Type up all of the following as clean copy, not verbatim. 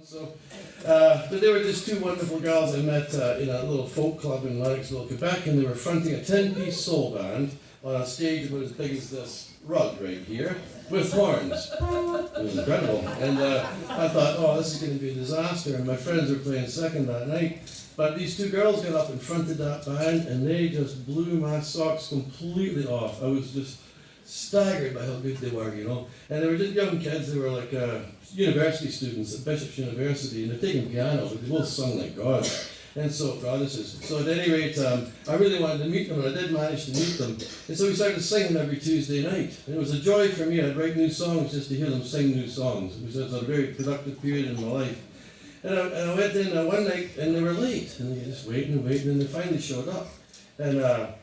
So, but they were just two wonderful girls I met in a little folk club in Lennoxville, Quebec, and they were fronting a 10-piece soul band on a stage about as big as this rug right here, with horns. It was incredible. And I thought, oh, this is going to be a disaster. And my friends were playing second that night. But these two girls got up and fronted that band, and they just blew my socks completely off. I was just staggered by how good they were, you know. And they were just young kids. They were like university students at Bishop's University, and they're taking piano, but they both sung like God. And so, goddesses. So at any rate, I really wanted to meet them, and I did manage to meet them. And so we started singing every Tuesday night. And it was a joy for me. I'd write new songs just to hear them sing new songs. It was a very productive period in my life. And I went in one night, and they were late. And they were just waiting and waiting, and they finally showed up. And I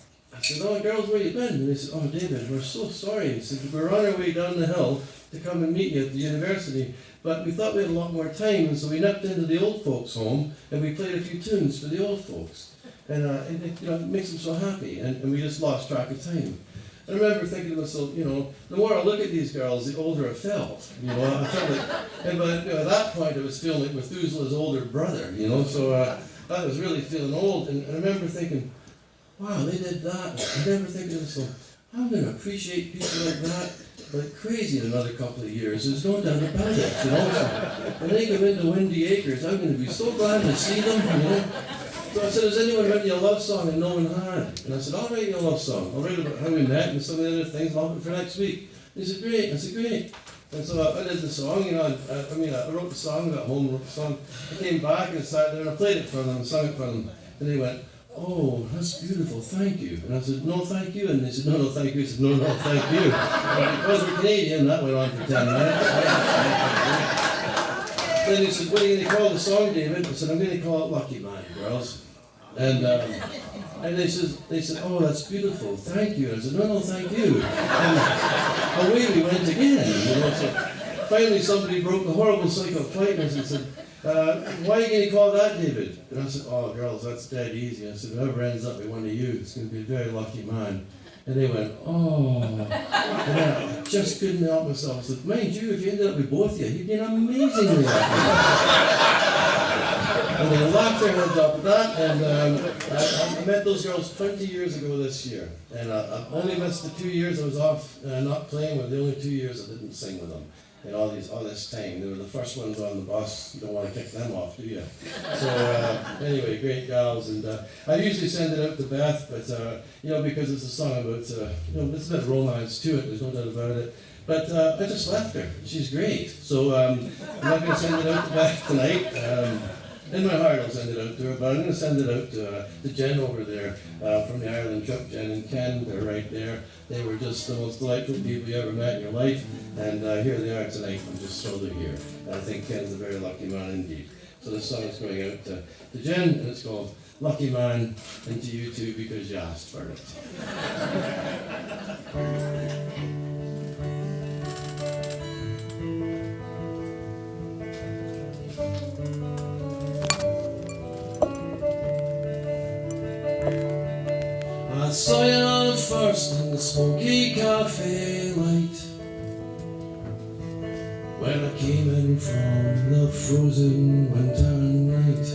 said, oh, girls, where you been? And they said, oh, David, we're so sorry. He said, we're on our way down the hill to come and meet you at the university. But we thought we had a lot more time, and so we nipped into the old folks' home, and we played a few tunes for the old folks. And it makes them so happy, and we just lost track of time. I remember thinking to myself, you know, the more I look at these girls, the older I felt. You know, I felt like, but at that point I was feeling like Methuselah's older brother, you know, so I was really feeling old. And I remember thinking, wow, they did that. I remember thinking to myself, I'm going to appreciate people like that like crazy in another couple of years. There's no doubt about it, you know. So when they come into Windy Acres, I'm going to be so glad to see them, you know. So I said, has anyone written you a love song? And no one had. And I said, I'll write you a love song. I'll write about how we met and some of the other things. I'll have it for next week. And he said, great. I said, great. And so I did the song, you know. I wrote the song, got home, wrote the song. I came back and sat there and I played it for them and sung it for them. And they went, oh, that's beautiful, thank you. And I said, no, thank you. And they said, no, thank you. I said, no, thank you. But because we're Canadian, that went on for 10 minutes. Then he said, what are you going to call the song, David? I said, I'm going to call it Lucky Man, girls. And they said, oh, that's beautiful, thank you. I said, no, thank you. And away we went again. You know, so finally somebody broke the horrible cycle of politeness and said, why are you going to call that, David? And I said, oh, girls, that's dead easy. I said, whoever ends up with one of you is going to be a very lucky man. And they went, oh. And I just couldn't help myself. I said, mind you, if you ended up with both of you, you'd be amazingly lucky. And they laughed their heads up at that, and I met those girls 20 years ago this year. And I only missed the 2 years I was off not playing with. The only 2 years I didn't sing with them. And all this time, they were the first ones on the bus. You don't want to kick them off, do you? So anyway, great gals, and I usually send it out to Beth, but you know, because it's a song about you know, there's a bit of romance to it. There's no doubt about it. But I just left her. She's great. So I'm not going to send it out to Beth tonight. In my heart, I'll send it out to her, but I'm going to send it out to Jen over there from the Ireland trip. Jen and Ken, they're right there. They were just the most delightful people you ever met in your life, and here they are tonight. I'm just thrilled they're here. And I think Ken's a very lucky man indeed. So this song is going out to Jen, and it's called Lucky Man, and to you too, because you asked for it. I saw you first in the smoky cafe light, when I came in from the frozen winter night.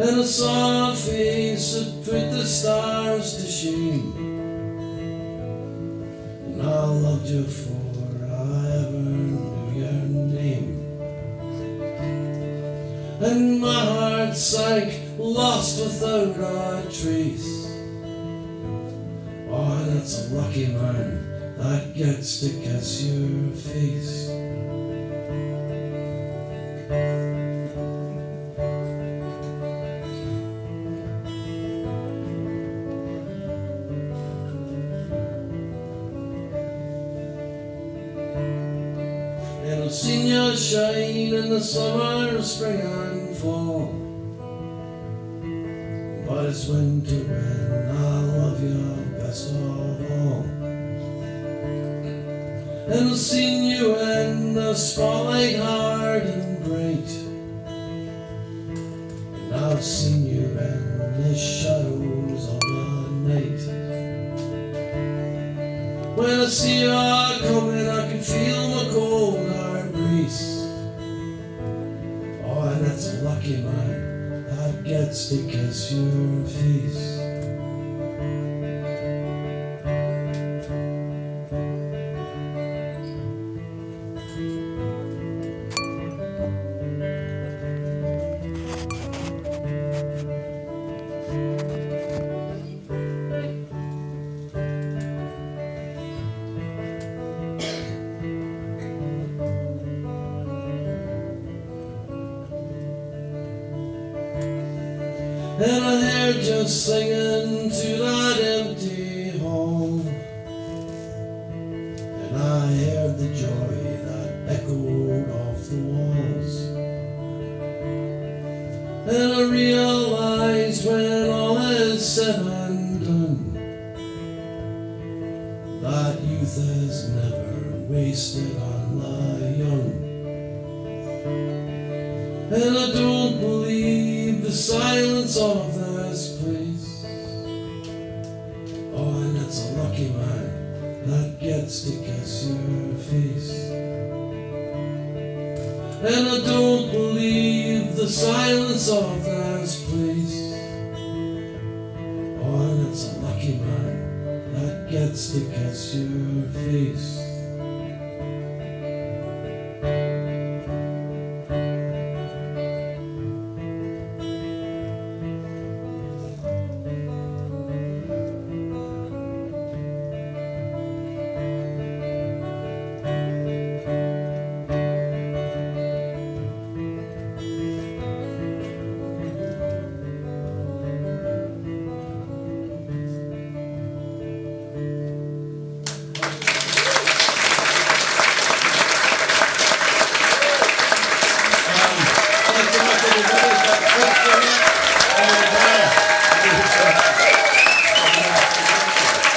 And I saw a face that put the stars to shame, and I loved you before I ever knew your name. And my heart sank, lost without a trace. Oh, that's a lucky man that gets to kiss your face. And I've seen you shine in the summer, spring and fall, but it's winter when I love you best of all. And I've seen you in the spotlight hard and bright, and I've seen you in the shadows of the night. When I see you coming, I can feel my cold heart race. lucky man that gets to kiss your face. And I heard you singing to that empty hall, and I heard the joy that echoed off the walls. And I realized when all is said and done, that youth is never wasted on the young. And I don't believe the silence of this place. Oh, and it's a lucky man that gets to kiss your face. And I don't believe the silence of this place. Oh, and it's a lucky man that gets to kiss your face.